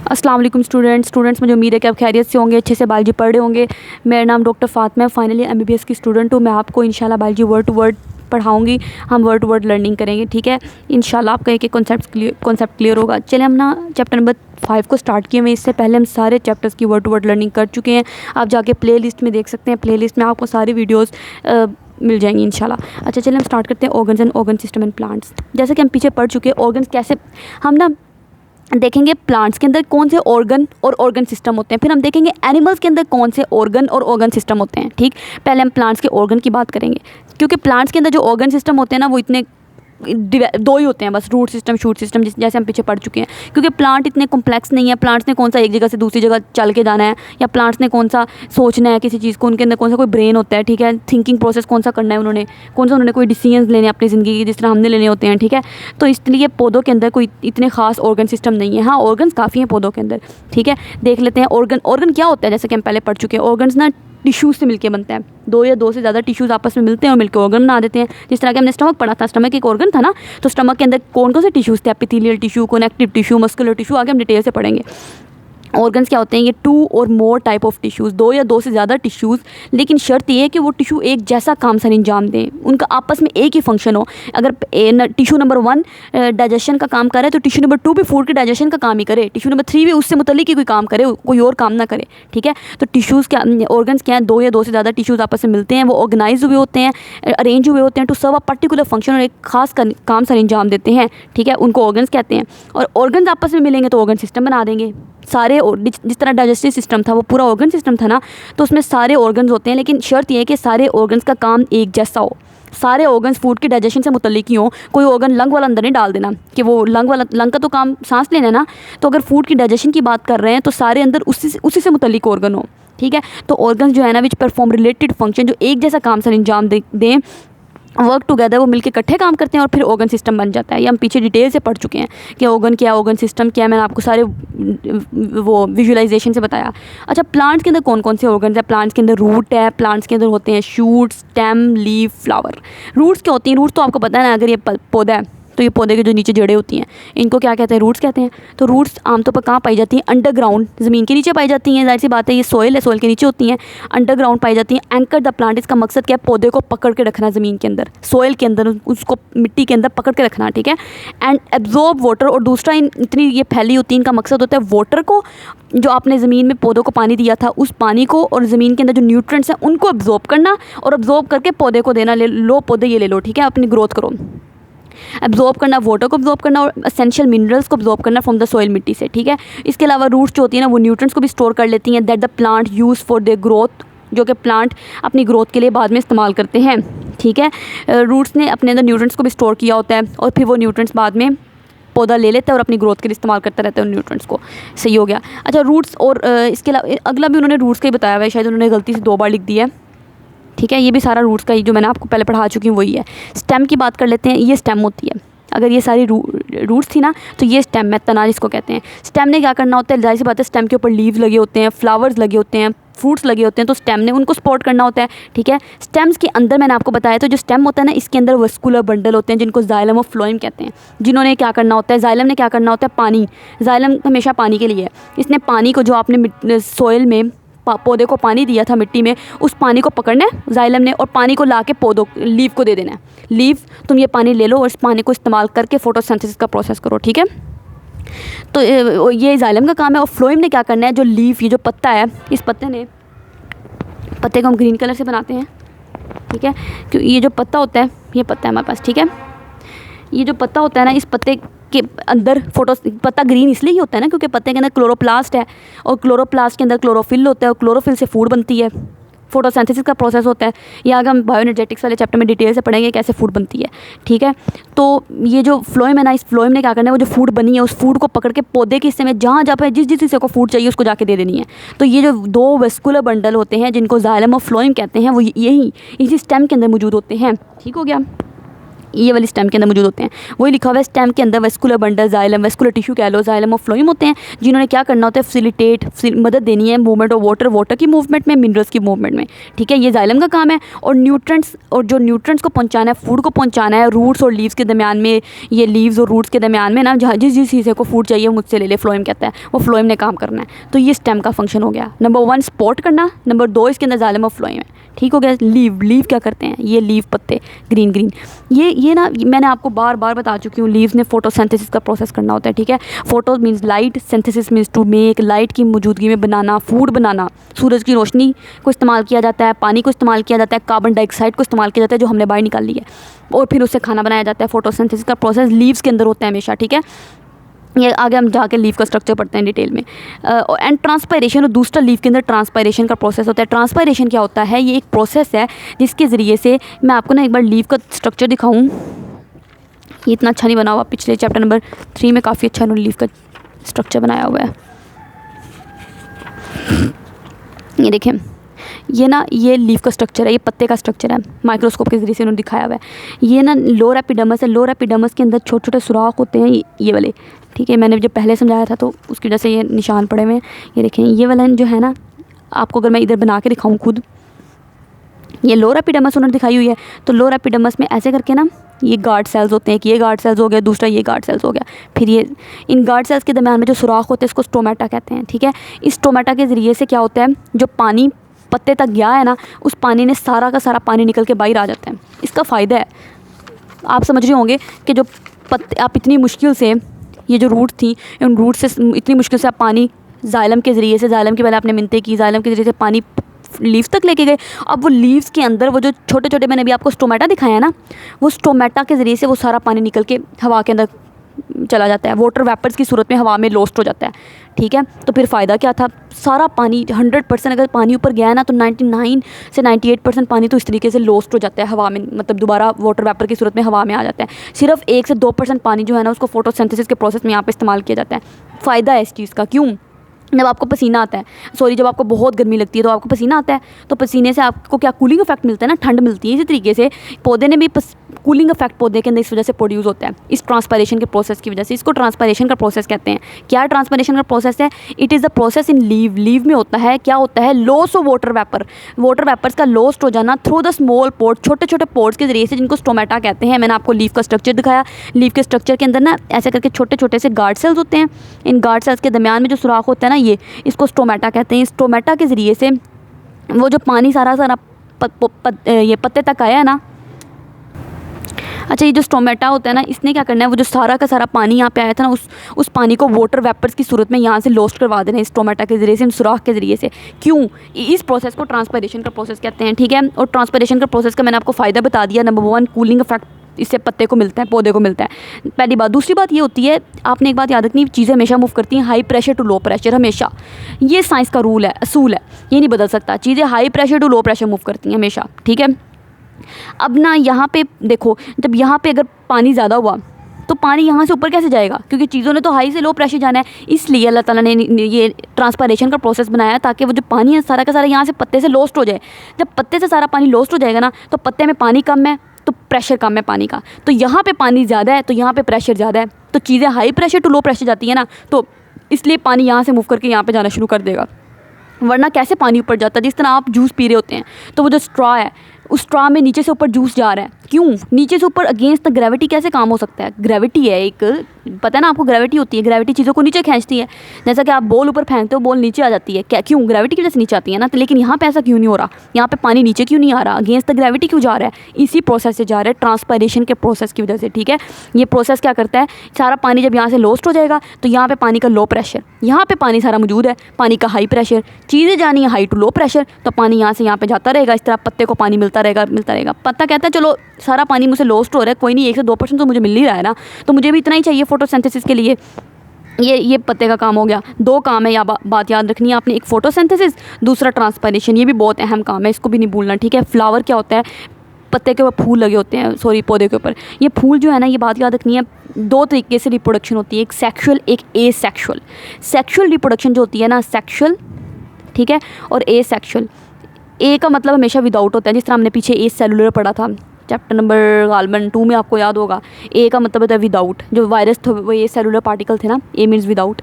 अस्सलाम वालेकुम स्टूडेंट्स, मुझे उम्मीद है कि आप खैरियत से होंगे, अच्छे से बायोलॉजी पढ़ रहे होंगे। मेरा नाम डॉक्टर फातिमा है, फाइनली एमबीबीएस की स्टूडेंट हूँ। मैं आपको इंशाल्लाह बायोलॉजी वर्ड टू वर्ड पढ़ाऊँगी। हम वर्ड टू वर्ड लर्निंग करेंगे, ठीक है। इंशाल्लाह आपका एक एक कॉन्सेप्ट क्लियर होगा। चले हम ना चैप्टर नंबर 5 को स्टार्ट किए हुए। इससे पहले हम सारे चैप्टर्स की वर्ड टू वर्ड लर्निंग कर चुके हैं। आप जाके प्ले लिस्ट में देख सकते हैं, प्ले लिस्ट में आपको सारी वीडियोज़ मिल जाएंगी इंशाल्लाह। अच्छा चलिए हम स्टार्ट करते हैं organs and organ system and plants. जैसे कि हम पीछे पढ़ चुके हैं ऑर्गन्स कैसे, हम ना देखेंगे प्लांट्स के अंदर कौन से ऑर्गन और ऑर्गन सिस्टम होते हैं, फिर हम देखेंगे एनिमल्स के अंदर कौन से ऑर्गन और ऑर्गन सिस्टम होते हैं। ठीक, पहले हम प्लांट्स के ऑर्गन की बात करेंगे, क्योंकि प्लांट्स के अंदर जो ऑर्गन सिस्टम होते हैं ना वो इतने दो ही होते हैं बस, रूट सिस्टम शूट सिस्टम, जैसे हम पीछे पढ़ चुके हैं। क्योंकि प्लांट इतने कॉम्प्लेक्स नहीं है। प्लांट्स ने कौन सा एक जगह से दूसरी जगह चल के जाना है, या प्लांट्स ने कौन सा सोचना है किसी चीज़ को, उनके अंदर कौन सा कोई ब्रेन होता है, ठीक है, थिंकिंग प्रोसेस कौन सा करना है उन्होंने, कौन सा उन्होंने कोई डिसीजन लेने अपनी ज़िंदगी की जिस तरह हमने लेने होते हैं, ठीक है। तो इसलिए पौधों के अंदर कोई इतने खास ऑर्गन सिस्टम नहीं है। हाँ, ऑर्गन्स काफ़ी हैं पौधों के अंदर, ठीक है। देख लेते हैं ऑर्गन क्या होता है। जैसे कि हम पहले पढ़ चुके हैं, ऑर्गन्स ना टिश्यूज़ से मिलके बनता है। दो या दो से ज़्यादा टिश्यूज़ आपस में मिलते हैं और मिलकर ऑर्गन बना देते हैं। जिस तरह के हमने स्टमक पढ़ा था, स्टमक एक ऑर्गन था ना, तो स्टमक के अंदर कौन कौन से टिश्यूज़ थे, epithelial tissue, connective tissue, muscular tissue, आगे हम डिटेल से पढ़ेंगे। ऑर्गन्स क्या होते हैं, ये 2 और मोर टाइप ऑफ टिश्यूज़, 2 या 2 से ज़्यादा टिश्यूज़, लेकिन शर्त ये है कि वो टिश्यू एक जैसा काम सर अंजाम दें, उनका आपस में एक ही फंक्शन हो। अगर टिश्यू नंबर 1 डाइजेशन का काम करे तो टिश्यू नंबर 2 भी फूड के डाइजेशन का काम ही करे, टिश्यू नंबर 3 भी उससे मुतल्लिक ही कोई काम करे, कोई और काम ना करे, ठीक है। तो टिश्यूज़ क्या, ऑर्गन्स क्या हैं, 2 या 2 से ज़्यादा टिश्यूज़ आपस में मिलते हैं, वो ऑर्गेनाइज हुए होते हैं, अरेंज हुए होते हैं to serve a particular function, और एक खास काम सर अंजाम देते हैं, ठीक है, उनको ऑर्गन्स कहते हैं। और ऑर्गन्स आपस में मिलेंगे तो ऑर्गन सिस्टम बना देंगे सारे। जिस तरह डाइजेस्टिव सिस्टम था वो पूरा ऑर्गन सिस्टम था ना, तो उसमें सारे ऑर्गन्स होते हैं, लेकिन शर्त यह है कि सारे ऑर्गन्स का काम एक जैसा हो, सारे ऑर्गन्स फूड के डाइजेशन से मुतल्लिक ही हो। कोई ऑर्गन लंग वाला अंदर नहीं डाल देना कि वो लंग का तो काम सांस लेना है ना, तो अगर फूड की डाइजेशन की बात कर रहे हैं तो सारे अंदर उसी से मुतल्लिक ऑर्गन हो, ठीक है। तो ऑर्गन्स जो है ना विच परफॉर्म रिलेटेड फंक्शन, जो एक जैसा काम सर अंजाम दें, वर्क टुगेदर, वो मिलके इकट्ठे काम करते हैं और फिर ऑर्गन सिस्टम बन जाता है। ये हम पीछे डिटेल से पढ़ चुके हैं कि ऑर्गन क्या, ऑर्गन सिस्टम क्या, मैंने आपको सारे वो विजुअलाइजेशन से बताया। अच्छा, प्लांट्स के अंदर कौन कौन से ऑर्गन्स है। प्लांट्स के अंदर रूट है, प्लांट्स के अंदर होते हैं shoot, stem, leaf, flower. Roots क्या होती हैं, रूट्स तो आपको पता है ना, अगर ये पौधा है तो ये पौधे के जो नीचे जड़ें होती हैं इनको क्या कहते हैं, रूट्स कहते हैं। तो रूट्स आमतौर पर कहाँ पाई जाती हैं, अंडरग्राउंड, ज़मीन के नीचे पाई जाती हैं। जाहिर सी बात है, ये सॉइल है, सॉइल के नीचे होती हैं, अंडरग्राउंड पाई जाती हैं। एंकर द प्लांट, इसका मकसद क्या है, पौधे को पकड़ के रखना ज़मीन के अंदर, सॉइल के अंदर, उसको मिट्टी के अंदर पकड़ के रखना, ठीक है। एंड एब्जॉर्ब वाटर, और दूसरा इतनी ये फैली होती है, इनका मकसद होता है वाटर को, जो आपने ज़मीन में पौधों को पानी दिया था उस पानी को, और ज़मीन के अंदर जो न्यूट्रिएंट्स हैं उनको एब्जॉर्ब करना, और एब्जॉर्ब करके पौधे को देना। ले लो पौधे, ये ले लो, ठीक है, अपनी ग्रोथ करो। एब्जॉर्ब करना, वाटर को एब्जॉर्ब करना, और एसेंशियल मिनरल्स को एब्जॉर्ब करना फ्रॉम द सॉइल, मिट्टी से, ठीक है। इसके अलावा रूट्स जो होती है ना, वो न्यूट्रिएंट्स को भी स्टोर कर लेती हैं, that the plant use for their growth, जो कि प्लांट अपनी ग्रोथ के लिए बाद में इस्तेमाल करते हैं, ठीक है। रूट्स ने अपने अंदर न्यूट्रिएंट्स को भी स्टोर किया होता है, और फिर वो न्यूट्रिएंट्स बाद में पौधा ले लेता है और अपनी ग्रोथ के लिए इस्तेमाल करता रहता है उन न्यूट्रिएंट्स को। सही हो गया। अच्छा, रूट्स, और इसके अलावा अगला भी उन्होंने रूट्स का ही बताया हुआ है, शायद उन्होंने गलती से 2 बार लिख दिया है, ठीक है। ये भी सारा रूट्स का ही जो मैंने आपको पहले पढ़ा चुकी हूँ वही है। स्टेम की बात कर लेते हैं, ये स्टेम होती है। अगर ये सारी रूट्स थी ना, तो ये स्टेम है, तना जिसको कहते हैं। स्टेम ने क्या करना होता है, जाहिर सी बात है, स्टेम के ऊपर लीव्स लगे होते हैं, फ्लावर्स लगे होते हैं, फ्रूट्स लगे होते हैं, तो स्टेम ने उनको सपोर्ट करना होता है, ठीक है। स्टेम्स के अंदर मैंने आपको बताया, तो जो स्टेम होता है ना, इसके अंदर वस्कुलर बंडल होते हैं जिनको जाइलम और फ्लोएम कहते हैं, जिन्होंने क्या करना होता है, जाइलम ने क्या करना होता है, पानी, जाइलम हमेशा पानी के लिए है। इसने पानी को, जो आपने सॉइल में पौधे को पानी दिया था मिट्टी में, उस पानी को पकड़ना है जाइलम ने, और पानी को ला के पौधों, लीफ को दे देना है। लीफ, तुम ये पानी ले लो और इस पानी को इस्तेमाल करके फोटोसिंथेसिस का प्रोसेस करो, ठीक है। तो ये जाइलम का काम है। और फ्लोएम ने क्या करना है, जो लीफ, ये जो पत्ता है, इस पत्ते को हम ग्रीन कलर से बनाते हैं, ठीक है, क्योंकि ये जो पत्ता होता है, ये पत्ता है हमारे पास, ठीक है। ये जो पत्ता होता है ना, इस पत्ते के अंदर पत्ता ग्रीन इसलिए ही होता है ना, क्योंकि पत्ते के अंदर क्लोरोप्लास्ट है, और क्लोरोप्लास्ट के अंदर क्लोरोफिल होता है, और क्लोरोफिल से फूड बनती है, फोटोसिंथेसिस का प्रोसेस होता है। ये आगे हम बायोएनर्जेटिक्स वाले चैप्टर में डिटेल से पढ़ेंगे कैसे फूड बनती है, ठीक है। तो ये जो फ्लोएम है ना, इस फ्लोएम ने क्या करना है, वो जो फूड बनी है उस फूड को पकड़ के पौधे के हिस्से में जहाँ पे जिस हिस्से को फूड चाहिए उसको जाके दे देनी है। तो ये जो 2 वेस्कुलर बंडल होते हैं जिनको जाइलम और फ्लोएम कहते हैं, वो यही इसी स्टेम के अंदर मौजूद होते हैं, ठीक हो गया। ये वाली स्टेम के अंदर मौजूद होते हैं। वही लिखा हुआ है स्टेम के अंदर vascular bundle, xylem, vascular tissue कह लो, जाइलम और फ्लोएम होते हैं, जिन्होंने क्या करना होता है, फैसिलिटेट मदद देनी है मूवमेंट ऑफ वाटर, वाटर की मूवमेंट में, मिनरल्स की मूवमेंट में, ठीक है, ये जाइलम का काम है। और न्यूट्रेंट्स, और जो न्यूट्रेंट्स को पहुँचाना है, फूड को पहुँचाना है रूट्स और लीव्स के दरमियान में, ये लीव्स और रूट्स के दरमियान में ना जहाँ जिस चीज़ को फूड चाहिए मुझसे ले ले, फ्लोएम कहता है, वो फ्लोएम ने काम करना है। तो ये स्टेम का फंक्शन हो गया। नंबर 1 सपोर्ट करना, नंबर 2 इसके अंदर जाइलम और फ्लोएम है, ठीक हो गया। लीव क्या करते हैं, ये लीव पत्ते ग्रीन, ये ना मैंने आपको बार बार बता चुकी हूँ, लीव्स ने फोटोसिंथेसिस का प्रोसेस करना होता है, ठीक है। Photo means light, synthesis means to make, light की मौजूदगी में बनाना, फूड बनाना, सूरज की रोशनी को इस्तेमाल किया जाता है, पानी को इस्तेमाल किया जाता है, कार्बन डाइऑक्साइड को इस्तेमाल किया जाता है जो हमने बाहर निकाल ली है, और फिर उससे खाना बनाया जाता है। फोटोसिंथेसिस का प्रोसेस लीव्स के अंदर होता है हमेशा, ठीक है। ये आगे हम जाके लीव का स्ट्रक्चर पढ़ते हैं डिटेल में। एंड ट्रांसपायरेशन, और दूसरा लीव के अंदर ट्रांसपायरेशन का प्रोसेस होता है। ट्रांसपायरेशन क्या होता है, ये एक प्रोसेस है जिसके ज़रिए से, मैं आपको ना एक बार लीव का स्ट्रक्चर दिखाऊं, ये इतना अच्छा नहीं बना हुआ, पिछले चैप्टर नंबर 3 में काफ़ी अच्छा उन्होंने लीव का स्ट्रक्चर बनाया हुआ है। ये देखें, ये ना ये लीफ का स्ट्रक्चर है, ये पत्ते का स्ट्रक्चर है, माइक्रोस्कोप के ज़रिए से उन्होंने दिखाया हुआ है। ये ना लोअर एपिडर्मिस है, लोअर एपिडर्मिस के अंदर छोटे छोटे सुराख होते हैं, ये वाले, ठीक है। मैंने जब पहले समझाया था तो उसकी वजह से ये निशान पड़े हुए हैं। ये देखें, ये वाला जो है ना, आपको अगर मैं इधर बना के दिखाऊँ खुद, ये लोअर एपिडर्मिस उन्होंने दिखाई हुई है। तो लोअर एपिडर्मिस में ऐसे करके ना ये गार्ड सेल्स होते हैं, कि ये गार्ड सेल्स हो गया, दूसरा ये गार्ड सेल्स हो गया, फिर ये इन गार्ड सेल्स के दरमियान में जो सुराख होते हैं इसको स्टोमेटा कहते हैं, ठीक है। इस स्टोमेटा के ज़रिए से क्या होता है, जो पानी पत्ते तक गया है ना, उस पानी ने सारा का सारा पानी निकल के बाहर आ जाता है। इसका फ़ायदा है, आप समझ रहे होंगे कि जो पत्ते, आप इतनी मुश्किल से, ये जो रूट थी, उन रूट से इतनी मुश्किल से आप पानी जाइलम के ज़रिए से, जाइलम के पहले आपने मिनते की, जाइलम के ज़रिए से पानी लीव्स तक लेके गए। अब वो लीव्स के अंदर वो जो छोटे छोटे, मैंने अभी आपको स्टोमेटा दिखाया है ना, वो स्टोमेटा के ज़रिए से वो सारा पानी निकल के हवा के अंदर चला जाता है, वाटर वेपर्स की सूरत में हवा में लॉस्ट हो जाता है, ठीक है। तो फिर फ़ायदा क्या था, सारा पानी 100% अगर पानी ऊपर गया है ना, तो 99 से 98% पानी तो इस तरीके से लॉस्ट हो जाता है हवा में, मतलब दोबारा वाटर वेपर की सूरत में हवा में आ जाता है। सिर्फ 1 से 2% पानी जो है ना, उसको फोटोसिंथेसिस के प्रोसेस में यहाँ पे इस्तेमाल किया जाता है। फ़ायदा है इस चीज़ का, क्यों, जब आपको पसीना आता है, जब आपको बहुत गर्मी लगती है तो आपको पसीना आता है, तो पसीने से आपको क्या कूलिंग इफेक्ट मिलता है ना, ठंड मिलती है। इसी तरीके से पौधे ने भी कूलिंग इफेक्ट पौधे के अंदर इस वजह से प्रोड्यूस होता है, इस ट्रांसपायरेशन के प्रोसेस की वजह से। इसको ट्रांसपायरेशन का प्रोसेस कहते हैं। क्या ट्रांसपायरेशन का प्रोसेस है, it is the process in leave. Leave में होता है, क्या होता है, loss of water vapour, water vapours का लॉस्ट हो जाना थ्रू द स्मॉल पोर्ट, छोटे छोटे पोर्ट्स के जरिए से, जिनको स्टोमेटा कहते हैं। मैंने आपको लीव का स्ट्रक्चर दिखाया, लीव के स्ट्रक्चर के अंदर ना ऐसे करके छोटे छोटे से गार्ड सेल्स होते हैं। इन गार्ड सेल्स के दरमियान में जो सुराख होता है ना, ये इसको स्टोमेटा कहते हैं। स्टोमेटा के ज़रिए से वो जो पानी सारा ये पत्ते तक आया है ना, अच्छा, ये जो स्टोमेटा होता है ना, इसने क्या करना है, वो जो सारा का सारा पानी यहाँ पे आया था ना, उस पानी को वाटर वेपर्स की सूरत में यहाँ से लॉस्ट करवा देना है स्टोमेटा के ज़रिए से, इन सुराख के ज़रिए से। क्यों, इस प्रोसेस को ट्रांसपायरेशन का प्रोसेस कहते हैं, ठीक है। और ट्रांसपायरेशन का प्रोसेस का मैंने आपको फ़ायदा बता दिया। नंबर 1 कूलिंग इफेक्ट इससे पत्ते को मिलता है, पौधे को मिलता है, पहली बात। दूसरी बात ये होती है, आपने एक बात याद रखनी, चीज़ें हमेशा मूव करती हैं high pressure to low pressure, हमेशा। ये साइंस का रूल है, असूल है, ये नहीं बदल सकता। चीज़ें high pressure to low pressure move करती हैं हमेशा, ठीक है। अब ना यहाँ पे देखो, जब यहाँ पे अगर पानी ज़्यादा हुआ तो पानी यहाँ से ऊपर कैसे जाएगा, क्योंकि चीज़ों ने तो हाई से लो प्रेशर जाना है। इसलिए अल्लाह ताला ने ये ट्रांसपायरेशन का प्रोसेस बनाया, ताकि वो जो पानी है सारा का सारा यहाँ से पत्ते से लॉस्ट हो जाए। जब पत्ते से सारा पानी लॉस्ट हो जाएगा ना, तो पत्ते में पानी कम है तो प्रेशर कम है पानी का, तो यहाँ पे पानी ज़्यादा है तो यहाँ पे प्रेशर ज़्यादा है, तो चीज़ें high pressure to low pressure जाती है ना, तो इसलिए पानी यहाँ से मूव करके यहाँ पे जाना शुरू कर देगा। वरना कैसे पानी ऊपर जाता है, जिस तरह आप जूस पी रहे होते हैं, तो वो जो स्ट्रॉ है, उस स्ट्रॉ में नीचे से ऊपर जूस जा रहा है, क्यों, नीचे से ऊपर अगेंस्ट द ग्रेविटी कैसे काम हो सकता है। ग्रेविटी है एक, पता है ना आपको, ग्रेविटी होती है, ग्रेविटी चीज़ों को नीचे खींचती है। जैसा कि आप बॉल ऊपर फेंकते हो, बॉल नीचे आ जाती है, क्या, क्यों, ग्रेविटी की वजह से नीचे आती है ना। तो लेकिन यहाँ पे ऐसा क्यों नहीं हो रहा, यहाँ पे पानी नीचे क्यों नहीं आ रहा, अगेंस्ट द ग्रेविटी क्यों जा रहा है, इसी प्रोसेस से जा रहा है, ट्रांसपायरेशन के प्रोसेस की वजह से, ठीक है। ये प्रोसेस क्या करता है, सारा पानी जब यहाँ से लॉस्ट हो जाएगा तो यहाँ पे पानी का लो प्रेशर, यहाँ पे पानी सारा मौजूद है, पानी का हाई प्रेशर, चीज़ें जानी है हाई टू लो प्रेशर, तो पानी यहाँ से यहाँ पे जाता रहेगा। इस तरह पत्ते को पानी मिलता रहेगा। पत्ता कहता है चलो सारा पानी मुझसे लॉस्ट हो रहा है, कोई नहीं, 1 से 2% तो मुझे मिल ही रहा है ना, तो मुझे भी इतना ही चाहिए फोटोसिंथेसिस के लिए। ये पत्ते का काम हो गया। 2 काम है, या बात याद रखनी है आपने, एक फोटोसिंथेसिस, दूसरा ट्रांसपायरेशन। ये भी बहुत अहम काम है, इसको भी नहीं भूलना, ठीक है। फ्लावर क्या होता है, पत्ते के ऊपर फूल लगे होते हैं, सॉरी पौधे के ऊपर, ये फूल जो है ना, ये बात याद रखनी है, 2 तरीके से रिप्रोडक्शन होती है, एक सेक्शुअल एक एसेक्शुअल। सेक्शुअल रिप्रोडक्शन जो होती है ना, सेक्शुअल, ठीक है, और एसेक्शुअल। ए का मतलब हमेशा विदाउट होता है, जिस तरह हमने पीछे ए सेलुलर पढ़ा था, चैप्टर नंबर गालबन 2 में आपको याद होगा, ए का मतलब होता है विदाउट, जो वायरस थे वो ये सेलुलर पार्टिकल थे ना, ए मीन्स विदाउट,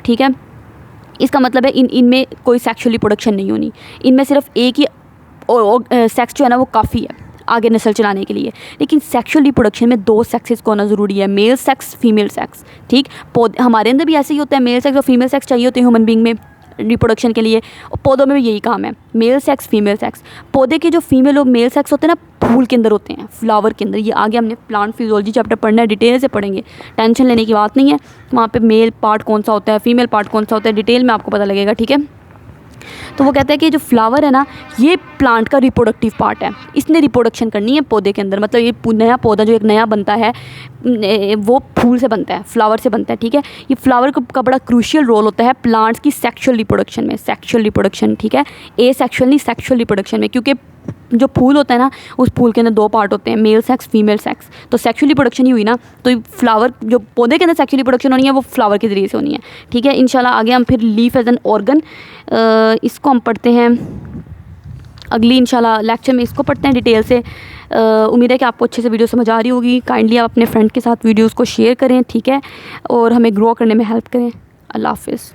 ठीक है। इसका मतलब है इनमें कोई सेक्सुअल रिप्रोडक्शन नहीं होनी, इनमें सिर्फ एक ही सेक्स जो है ना वो काफ़ी है आगे नस्ल चलाने के लिए। लेकिन सेक्सुअल रिप्रोडक्शन में 2 सेक्सेस को होना ज़रूरी है, मेल सेक्स फीमेल सेक्स, ठीक। हमारे अंदर भी ऐसे ही होता है, मेल सेक्स और फीमेल सेक्स चाहिए होते हैं ह्यूमन बींग में रिप्रोडक्शन के लिए, और पौधों में भी यही काम है, मेल सेक्स फीमेल सेक्स। पौधे के जो फीमेल और मेल सेक्स होते हैं ना फूल के अंदर होते हैं, फ्लावर के अंदर, ये आगे हमने प्लांट फिजियोलॉजी चैप्टर पढ़ना है, डिटेल से पढ़ेंगे, टेंशन लेने की बात नहीं है। वहाँ पे मेल पार्ट कौन सा होता है, फीमेल पार्ट कौन सा होता है, डिटेल में आपको पता लगेगा, ठीक है। तो वो कहता है कि जो फ्लावर है ना ये प्लांट का रिप्रोडक्टिव पार्ट है, इसने रिप्रोडक्शन करनी है पौधे के अंदर, मतलब ये नया पौधा जो एक नया बनता है वो फूल से बनता है, फ्लावर से बनता है, ठीक है। ये फ्लावर का बड़ा क्रूशियल रोल होता है प्लांट्स की सेक्सुअल रिप्रोडक्शन में, सेक्सुअल रिप्रोडक्शन, ठीक है, ए सेक्सुअल नहीं सेक्सुअल रिप्रोडक्शन में, क्योंकि जो फूल होता है ना उस फूल के अंदर 2 पार्ट होते हैं, मेल सेक्स फीमेल सेक्स, तो सेक्सुअल रिप्रोडक्शन ही हुई ना, तो फ्लावर जो पौधे के अंदर सेक्सुअल रिप्रोडक्शन होनी है वो फ्लावर के ज़रिए से होनी है, ठीक है। इंशाल्लाह आगे हम फिर लीफ एज एन ऑर्गन इसको हम पढ़ते हैं अगली इंशाल्लाह लेक्चर में, इसको पढ़ते हैं डिटेल से। उम्मीद है कि आपको अच्छे से वीडियो समझ आ रही होगी। काइंडली आप अपने फ्रेंड के साथ वीडियोज़ को शेयर करें, ठीक है, और हमें ग्रो करने में हेल्प करें। अल्लाह हाफ़िज़।